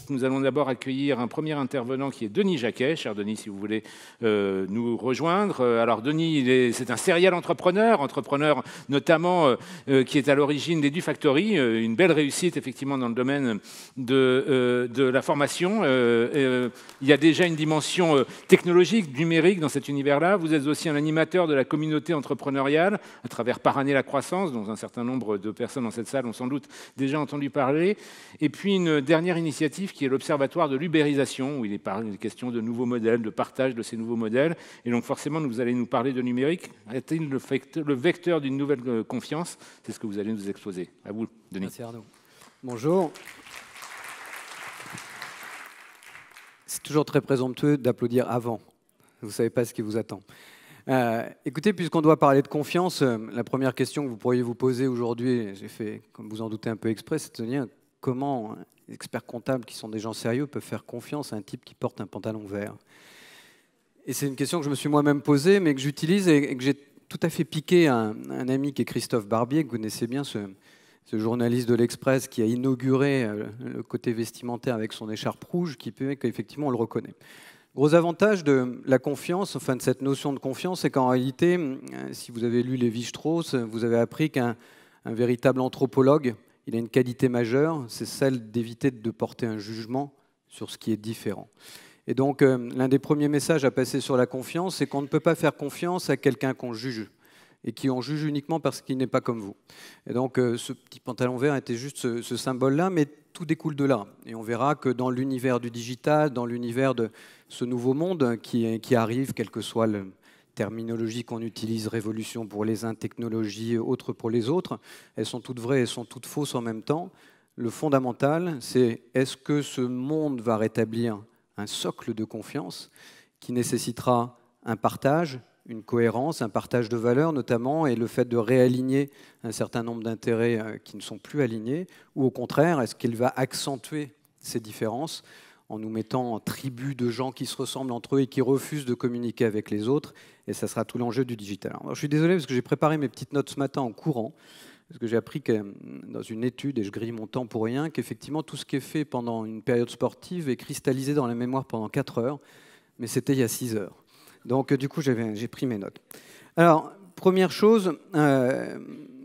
Nous allons d'abord accueillir un premier intervenant qui est Denis Jacquet. Cher Denis, si vous voulez nous rejoindre. Alors Denis, c'est un serial entrepreneur notamment qui est à l'origine des DuFactory, une belle réussite effectivement dans le domaine de la formation. Il y a déjà une dimension technologique, numérique dans cet univers-là. Vous êtes aussi un animateur de la communauté entrepreneuriale à travers Par année la croissance, dont un certain nombre de personnes dans cette salle ont sans doute déjà entendu parler. Et puis une dernière initiative qui est l'Observatoire de l'ubérisation, où il est question de nouveaux modèles, de partage de ces nouveaux modèles. Et donc forcément, vous allez nous parler de numérique. Est-il le vecteur d'une nouvelle confiance? C'est ce que vous allez nous exposer. À vous, Denis. Merci Arnaud. Bonjour. C'est toujours très présomptueux d'applaudir avant. Vous ne savez pas ce qui vous attend. Écoutez, puisqu'on doit parler de confiance, la première question que vous pourriez vous poser aujourd'hui, j'ai fait, comme vous en doutez, un peu exprès, c'est de se dire comment les experts comptables, qui sont des gens sérieux, peuvent faire confiance à un type qui porte un pantalon vert. Et c'est une question que je me suis moi-même posée, mais que j'utilise et que j'ai tout à fait piqué à un ami qui est Christophe Barbier, que vous connaissez bien, ce journaliste de l'Express qui a inauguré le côté vestimentaire avec son écharpe rouge, qui fait qu'effectivement on le reconnaît. Gros avantage de la confiance, enfin de cette notion de confiance, c'est qu'en réalité, si vous avez lu Lévi-Strauss, vous avez appris qu'un véritable anthropologue, il a une qualité majeure, c'est celle d'éviter de porter un jugement sur ce qui est différent. Et donc, l'un des premiers messages à passer sur la confiance, c'est qu'on ne peut pas faire confiance à quelqu'un qu'on juge, et qui on juge uniquement parce qu'il n'est pas comme vous. Et donc, ce petit pantalon vert était juste ce symbole-là, mais tout découle de là. Et on verra que dans l'univers du digital, dans l'univers de ce nouveau monde qui arrive, quelle que soit la terminologie qu'on utilise, révolution pour les uns, technologie, autre pour les autres, elles sont toutes vraies, elles sont toutes fausses en même temps. Le fondamental, c'est est-ce que ce monde va rétablir un socle de confiance qui nécessitera un partage, une cohérence, un partage de valeurs notamment, et le fait de réaligner un certain nombre d'intérêts qui ne sont plus alignés, ou au contraire, est-ce qu'il va accentuer ces différences en nous mettant en tribu de gens qui se ressemblent entre eux et qui refusent de communiquer avec les autres, et ça sera tout l'enjeu du digital. Alors, je suis désolé parce que j'ai préparé mes petites notes ce matin en courant, parce que j'ai appris que dans une étude, et je grille mon temps pour rien, qu'effectivement tout ce qui est fait pendant une période sportive est cristallisé dans la mémoire pendant 4 heures, mais c'était il y a 6 heures. Donc, du coup, j'ai pris mes notes. Alors, première chose,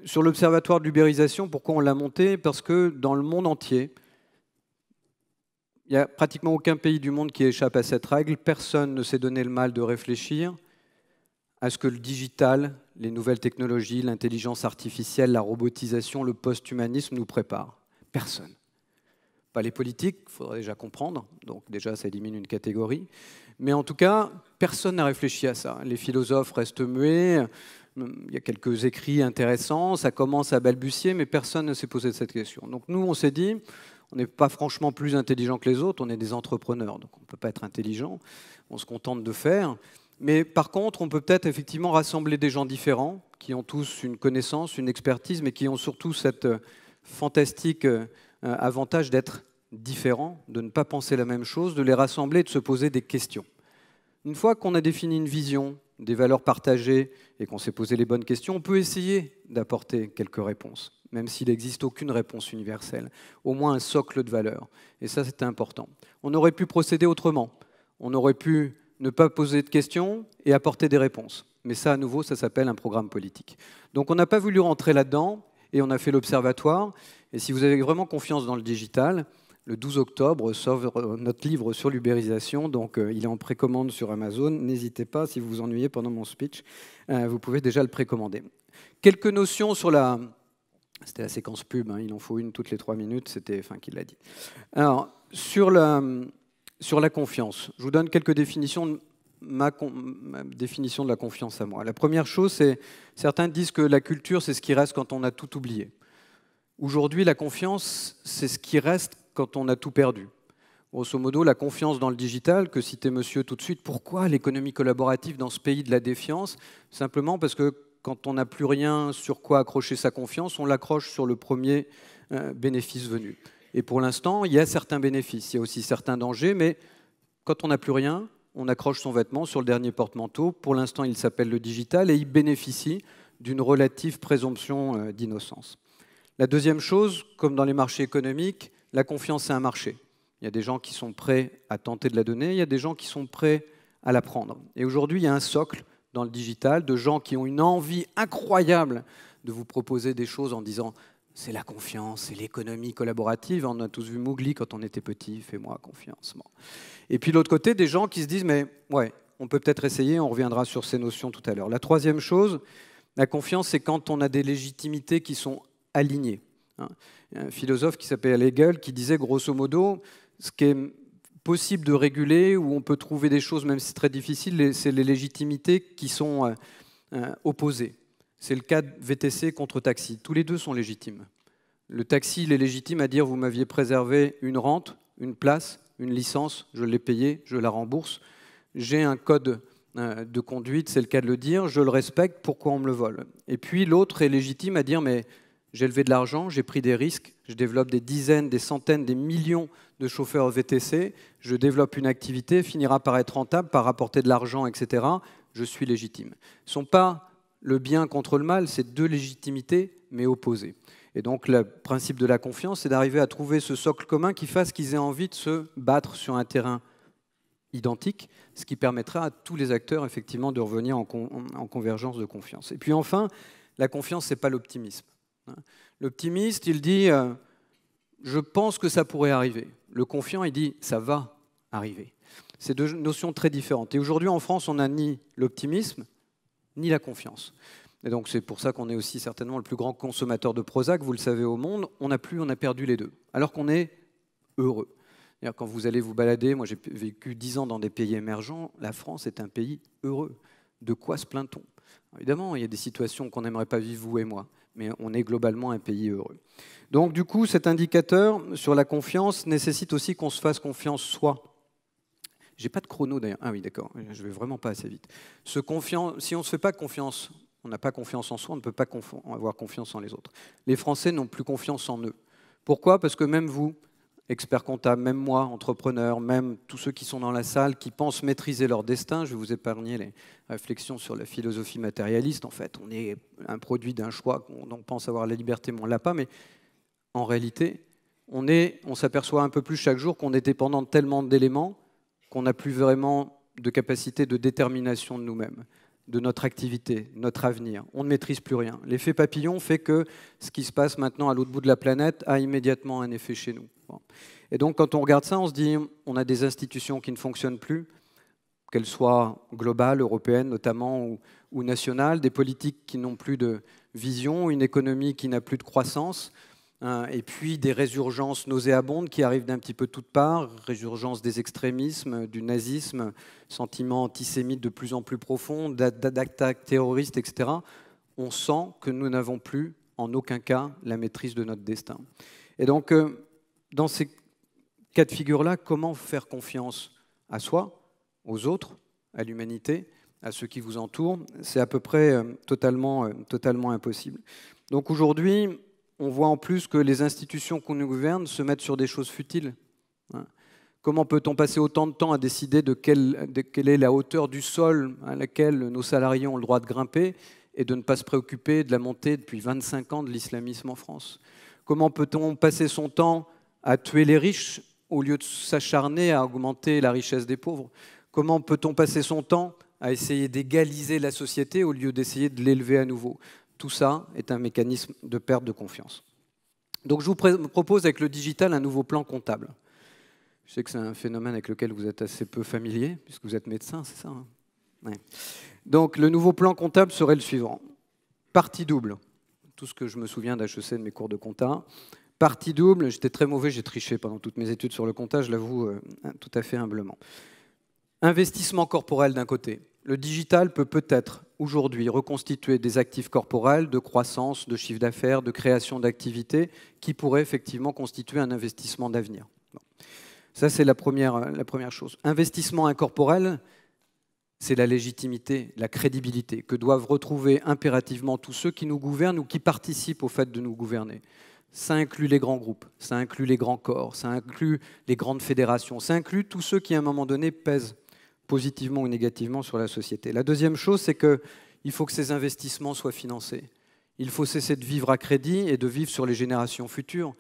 sur l'Observatoire de l'ubérisation, pourquoi on l'a monté? Parce que dans le monde entier, il n'y a pratiquement aucun pays du monde qui échappe à cette règle. Personne ne s'est donné le mal de réfléchir à ce que le digital, les nouvelles technologies, l'intelligence artificielle, la robotisation, le post-humanisme nous préparent. Personne. Pas les politiques, il faudrait déjà comprendre, donc déjà ça élimine une catégorie. Mais en tout cas, personne n'a réfléchi à ça. Les philosophes restent muets, il y a quelques écrits intéressants, ça commence à balbutier, mais personne ne s'est posé cette question. Donc nous, on s'est dit, on n'est pas franchement plus intelligent que les autres, on est des entrepreneurs, donc on ne peut pas être intelligent, on se contente de faire. Mais par contre, on peut peut-être effectivement rassembler des gens différents, qui ont tous une connaissance, une expertise, mais qui ont surtout cette fantastique avantage d'être différents, de ne pas penser la même chose, de les rassembler et de se poser des questions. Une fois qu'on a défini une vision, des valeurs partagées et qu'on s'est posé les bonnes questions, on peut essayer d'apporter quelques réponses, même s'il n'existe aucune réponse universelle, au moins un socle de valeurs. Et ça, c'était important. On aurait pu procéder autrement. On aurait pu ne pas poser de questions et apporter des réponses. Mais ça, à nouveau, ça s'appelle un programme politique. Donc on n'a pas voulu rentrer là-dedans et on a fait l'Observatoire. Et si vous avez vraiment confiance dans le digital, le 12 octobre sort notre livre sur l'ubérisation, donc il est en précommande sur Amazon. N'hésitez pas, si vous vous ennuyez pendant mon speech, vous pouvez déjà le précommander. Quelques notions sur la... C'était la séquence pub, hein, il en faut une toutes les 3 minutes, c'était enfin qui l'a dit. Alors, sur la confiance, je vous donne quelques définitions, ma définition de la confiance à moi. La première chose, c'est certains disent que la culture, c'est ce qui reste quand on a tout oublié. Aujourd'hui, la confiance, c'est ce qui reste quand on a tout perdu. Grosso modo, la confiance dans le digital, que citait monsieur tout de suite. Pourquoi l'économie collaborative dans ce pays de la défiance? Simplement parce que quand on n'a plus rien sur quoi accrocher sa confiance, on l'accroche sur le premier bénéfice venu. Et pour l'instant, il y a certains bénéfices, il y a aussi certains dangers, mais quand on n'a plus rien, on accroche son vêtement sur le dernier porte-manteau. Pour l'instant, il s'appelle le digital et il bénéficie d'une relative présomption d'innocence. La deuxième chose, comme dans les marchés économiques, la confiance, c'est un marché. Il y a des gens qui sont prêts à tenter de la donner, il y a des gens qui sont prêts à la prendre. Et aujourd'hui, il y a un socle dans le digital de gens qui ont une envie incroyable de vous proposer des choses en disant « c'est la confiance, c'est l'économie collaborative ». On a tous vu Mowgli quand on était petit, « fais-moi confiance ». Bon. Et puis de l'autre côté, des gens qui se disent « mais ouais, on peut peut-être essayer, on reviendra sur ces notions tout à l'heure ». La troisième chose, la confiance, c'est quand on a des légitimités qui sont alignées. Il y a un philosophe qui s'appelle Hegel qui disait grosso modo, ce qui est possible de réguler, où on peut trouver des choses, même si c'est très difficile, c'est les légitimités qui sont opposées. C'est le cas de VTC contre taxi. Tous les deux sont légitimes. Le taxi, il est légitime à dire « vous m'aviez préservé une rente, une place, une licence, je l'ai payée, je la rembourse. J'ai un code de conduite, c'est le cas de le dire, je le respecte, pourquoi on me le vole ?» Et puis l'autre est légitime à dire « mais j'ai levé de l'argent, j'ai pris des risques, je développe des dizaines, des centaines, des millions de chauffeurs VTC, je développe une activité, finira par être rentable, par rapporter de l'argent, etc. Je suis légitime. » Ce ne sont pas le bien contre le mal, c'est deux légitimités, mais opposées. Et donc le principe de la confiance, c'est d'arriver à trouver ce socle commun qui fasse qu'ils aient envie de se battre sur un terrain identique, ce qui permettra à tous les acteurs effectivement de revenir en convergence de confiance. Et puis enfin, la confiance, ce n'est pas l'optimisme. L'optimiste, il dit je pense que ça pourrait arriver. Le confiant, il dit ça va arriver. C'est deux notions très différentes. Et aujourd'hui, en France, on n'a ni l'optimisme, ni la confiance. Et donc, c'est pour ça qu'on est aussi certainement le plus grand consommateur de Prozac, vous le savez, au monde. On a perdu les deux, alors qu'on est heureux. Quand vous allez vous balader, moi j'ai vécu 10 ans dans des pays émergents, la France est un pays heureux. De quoi se plaint-on? Évidemment, il y a des situations qu'on n'aimerait pas vivre, vous et moi, mais on est globalement un pays heureux. Donc du coup, cet indicateur sur la confiance nécessite aussi qu'on se fasse confiance soi. J'ai pas de chrono d'ailleurs. Ah oui, d'accord, je vais vraiment pas assez vite. Si on ne se fait pas confiance, on n'a pas confiance en soi, on ne peut pas avoir confiance en les autres. Les Français n'ont plus confiance en eux. Pourquoi? Parce que même vous, experts comptables, même moi, entrepreneur, même tous ceux qui sont dans la salle, qui pensent maîtriser leur destin, je vais vous épargner les réflexions sur la philosophie matérialiste. En fait, on est un produit d'un choix, on pense avoir la liberté, mais on ne l'a pas. Mais en réalité, on s'aperçoit un peu plus chaque jour qu'on est dépendant de tellement d'éléments qu'on n'a plus vraiment de capacité de détermination de nous-mêmes, de notre activité, notre avenir. On ne maîtrise plus rien. L'effet papillon fait que ce qui se passe maintenant à l'autre bout de la planète a immédiatement un effet chez nous. Bon. Et donc, quand on regarde ça, on se dit on a des institutions qui ne fonctionnent plus, qu'elles soient globales, européennes notamment, ou nationales, des politiques qui n'ont plus de vision, une économie qui n'a plus de croissance, et puis des résurgences nauséabondes qui arrivent d'un petit peu toutes parts, résurgence des extrémismes, du nazisme, sentiments antisémites de plus en plus profonds, d'attaques terroristes, etc. On sent que nous n'avons plus, en aucun cas, la maîtrise de notre destin. Et donc, dans ces cas de figure-là, comment faire confiance à soi, aux autres, à l'humanité, à ceux qui vous entourent? C'est à peu près totalement impossible. Donc aujourd'hui, on voit en plus que les institutions qu'on nous gouverne se mettent sur des choses futiles. Comment peut-on passer autant de temps à décider de quelle est la hauteur du sol à laquelle nos salariés ont le droit de grimper et de ne pas se préoccuper de la montée depuis 25 ans de l'islamisme en France? Comment peut-on passer son temps à tuer les riches au lieu de s'acharner à augmenter la richesse des pauvres? Comment peut-on passer son temps à essayer d'égaliser la société au lieu d'essayer de l'élever à nouveau? Tout ça est un mécanisme de perte de confiance. Donc je vous propose avec le digital un nouveau plan comptable. Je sais que c'est un phénomène avec lequel vous êtes assez peu familier, puisque vous êtes médecin, c'est ça, hein? Ouais. Donc le nouveau plan comptable serait le suivant. Partie double, tout ce que je me souviens d'HEC de mes cours de compta. Partie double, j'étais très mauvais, j'ai triché pendant toutes mes études sur le compta, je l'avoue tout à fait humblement. Investissement corporel d'un côté. Le digital peut peut-être aujourd'hui reconstituer des actifs corporels de croissance, de chiffre d'affaires, de création d'activités qui pourraient effectivement constituer un investissement d'avenir. Bon. Ça, c'est la première chose. Investissement incorporel, c'est la légitimité, la crédibilité que doivent retrouver impérativement tous ceux qui nous gouvernent ou qui participent au fait de nous gouverner. Ça inclut les grands groupes, ça inclut les grands corps, ça inclut les grandes fédérations, ça inclut tous ceux qui, à un moment donné, pèsent positivement ou négativement sur la société. La deuxième chose, c'est qu'il faut que ces investissements soient financés. Il faut cesser de vivre à crédit et de vivre sur les générations futures.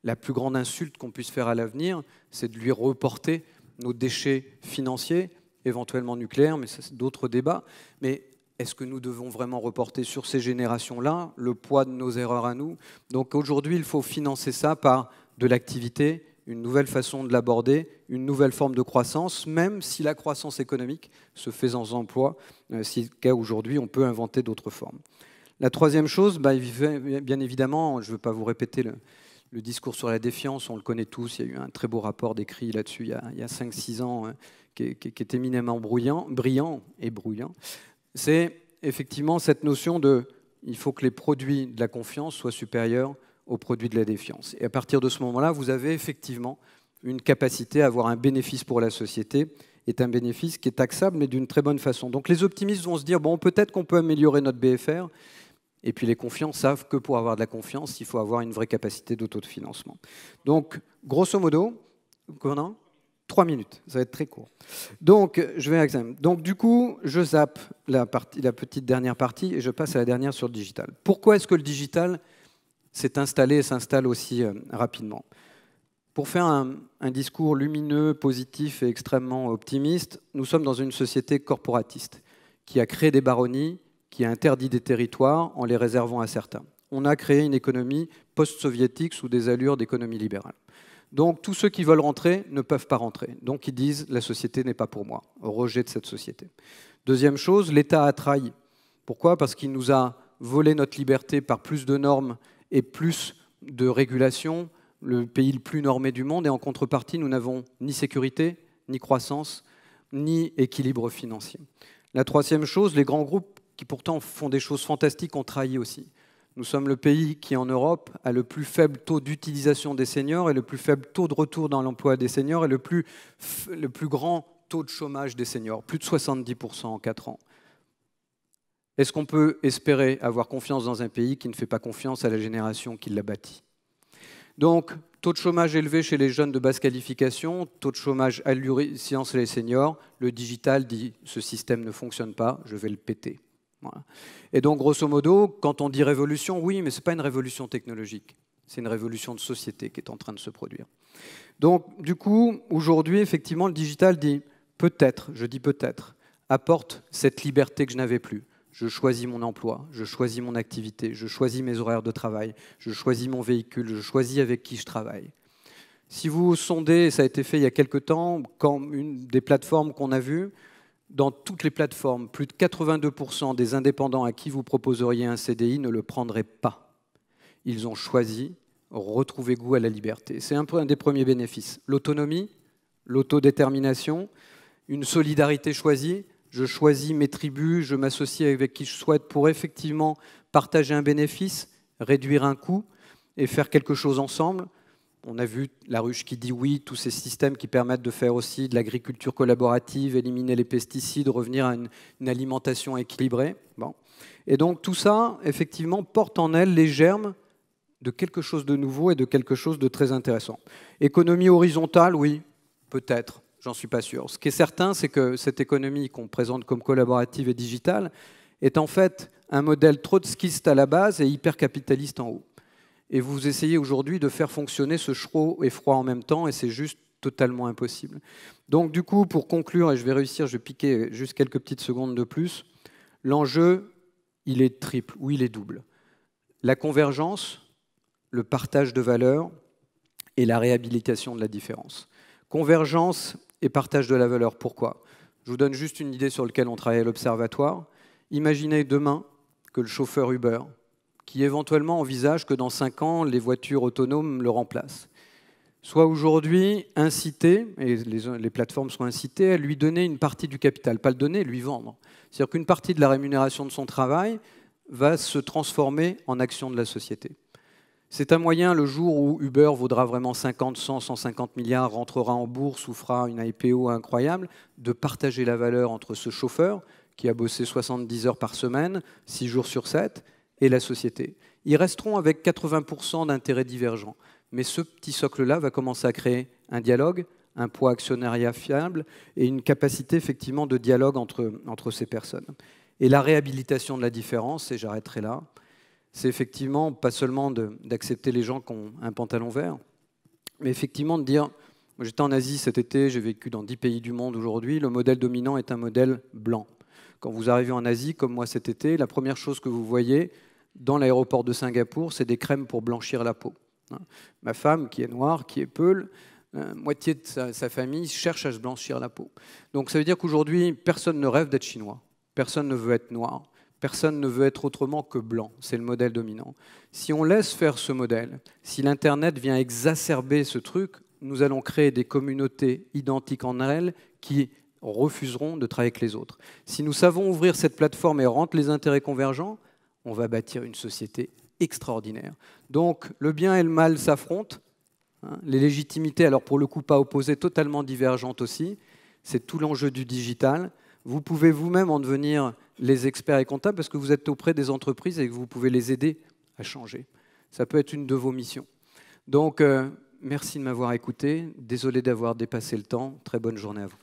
la plus grande insulte qu'on puisse faire à l'avenir, c'est de lui reporter nos déchets financiers, éventuellement nucléaires, mais ça c'est d'autres débats. Mais est-ce que nous devons vraiment reporter sur ces générations-là le poids de nos erreurs à nous? Donc aujourd'hui, il faut financer ça par de l'activité, une nouvelle façon de l'aborder, une nouvelle forme de croissance, même si la croissance économique se fait sans emploi, c'est le cas aujourd'hui, on peut inventer d'autres formes. La troisième chose, bien évidemment, je ne veux pas vous répéter le discours sur la défiance, on le connaît tous, il y a eu un très beau rapport décrit là-dessus il y a 5-6 ans qui est éminemment brillant et bruyant. C'est effectivement cette notion de il faut que les produits de la confiance soient supérieurs aux produits de la défiance. Et à partir de ce moment-là, vous avez effectivement une capacité à avoir un bénéfice pour la société, est un bénéfice qui est taxable, mais d'une très bonne façon. Donc les optimistes vont se dire, bon, peut-être qu'on peut améliorer notre BFR, et puis les confiants savent que pour avoir de la confiance, il faut avoir une vraie capacité d'autofinancement. Donc, grosso modo, 3 minutes, ça va être très court. Donc, je vais examiner. Donc, du coup, je zappe la petite dernière partie et je passe à la dernière sur le digital. Pourquoi est-ce que le digital s'est installé et s'installe aussi rapidement? Pour faire un discours lumineux, positif et extrêmement optimiste, nous sommes dans une société corporatiste qui a créé des baronnies, qui a interdit des territoires en les réservant à certains. On a créé une économie post-soviétique sous des allures d'économie libérale. Donc tous ceux qui veulent rentrer ne peuvent pas rentrer. Donc ils disent « la société n'est pas pour moi », rejet de cette société. Deuxième chose, l'État a trahi. Pourquoi? Parce qu'il nous a volé notre liberté par plus de normes et plus de régulation, le pays le plus normé du monde, et en contrepartie, nous n'avons ni sécurité, ni croissance, ni équilibre financier. La troisième chose, les grands groupes qui pourtant font des choses fantastiques ont trahi aussi. Nous sommes le pays qui, en Europe, a le plus faible taux d'utilisation des seniors et le plus faible taux de retour dans l'emploi des seniors et le plus grand taux de chômage des seniors, plus de 70% en 4 ans. Est-ce qu'on peut espérer avoir confiance dans un pays qui ne fait pas confiance à la génération qui l'a bâti? Donc, taux de chômage élevé chez les jeunes de basse qualification, taux de chômage ahurissant chez les seniors, le digital dit « ce système ne fonctionne pas, je vais le péter ». Voilà. Et donc, grosso modo, quand on dit révolution, oui, mais ce n'est pas une révolution technologique, c'est une révolution de société qui est en train de se produire. Donc, du coup, aujourd'hui, effectivement, le digital dit peut-être, je dis peut-être, apporte cette liberté que je n'avais plus. Je choisis mon emploi, je choisis mon activité, je choisis mes horaires de travail, je choisis mon véhicule, je choisis avec qui je travaille. Si vous sondez, ça a été fait il y a quelque temps, quand une des plateformes qu'on a vues, dans toutes les plateformes, plus de 82% des indépendants à qui vous proposeriez un CDI ne le prendraient pas. Ils ont choisi retrouver goût à la liberté. C'est un peu un des premiers bénéfices. L'autonomie, l'autodétermination, une solidarité choisie. Je choisis mes tribus, je m'associe avec qui je souhaite pour effectivement partager un bénéfice, réduire un coût et faire quelque chose ensemble. On a vu la ruche qui dit oui, tous ces systèmes qui permettent de faire aussi de l'agriculture collaborative, éliminer les pesticides, revenir à une alimentation équilibrée. Bon. Et donc tout ça, effectivement, porte en elle les germes de quelque chose de nouveau et de quelque chose de très intéressant. Économie horizontale, oui, peut-être. J'en suis pas sûr. Ce qui est certain, c'est que cette économie qu'on présente comme collaborative et digitale est en fait un modèle trotskiste à la base et hyper capitaliste en haut. Et vous essayez aujourd'hui de faire fonctionner ce chaud et froid en même temps et c'est juste totalement impossible. Donc du coup, pour conclure, et je vais réussir, je vais piquer juste quelques petites secondes de plus, l'enjeu, il est triple ou il est double. La convergence, le partage de valeurs et la réhabilitation de la différence. Convergence et partage de la valeur. Pourquoi? Je vous donne juste une idée sur laquelle on travaille à l'Observatoire. Imaginez demain que le chauffeur Uber, qui éventuellement envisage que dans 5 ans, les voitures autonomes le remplacent, soit aujourd'hui incité, et les plateformes sont incitées à lui donner une partie du capital, pas le donner, lui vendre. C'est-à-dire qu'une partie de la rémunération de son travail va se transformer en action de la société. C'est un moyen, le jour où Uber vaudra vraiment 50, 100, 150 milliards, rentrera en bourse ou fera une IPO incroyable, de partager la valeur entre ce chauffeur qui a bossé 70 heures par semaine, 6 jours sur 7, et la société. Ils resteront avec 80% d'intérêts divergents. Mais ce petit socle-là va commencer à créer un dialogue, un poids actionnariat fiable et une capacité effectivement de dialogue entre ces personnes. Et la réhabilitation de la différence, et j'arrêterai là, c'est effectivement pas seulement d'accepter les gens qui ont un pantalon vert, Mais effectivement, de dire, moi j'étais en Asie cet été, j'ai vécu dans 10 pays du monde aujourd'hui, le modèle dominant est un modèle blanc. Quand vous arrivez en Asie, comme moi cet été, la première chose que vous voyez dans l'aéroport de Singapour, c'est des crèmes pour blanchir la peau. Ma femme, qui est noire, qui est peule, moitié de sa famille cherche à se blanchir la peau. Donc ça veut dire qu'aujourd'hui, personne ne rêve d'être chinois, personne ne veut être noir, personne ne veut être autrement que blanc. C'est le modèle dominant. Si on laisse faire ce modèle, si l'Internet vient exacerber ce truc, nous allons créer des communautés identiques en elles qui refuseront de travailler avec les autres. Si nous savons ouvrir cette plateforme et rendre les intérêts convergents, on va bâtir une société extraordinaire. Donc le bien et le mal s'affrontent. Les légitimités, alors pour le coup pas opposées, totalement divergentes aussi. C'est tout l'enjeu du digital. Vous pouvez vous-même en devenir les experts et comptables parce que vous êtes auprès des entreprises et que vous pouvez les aider à changer. Ça peut être une de vos missions. Donc, merci de m'avoir écouté. Désolé d'avoir dépassé le temps. Très bonne journée à vous.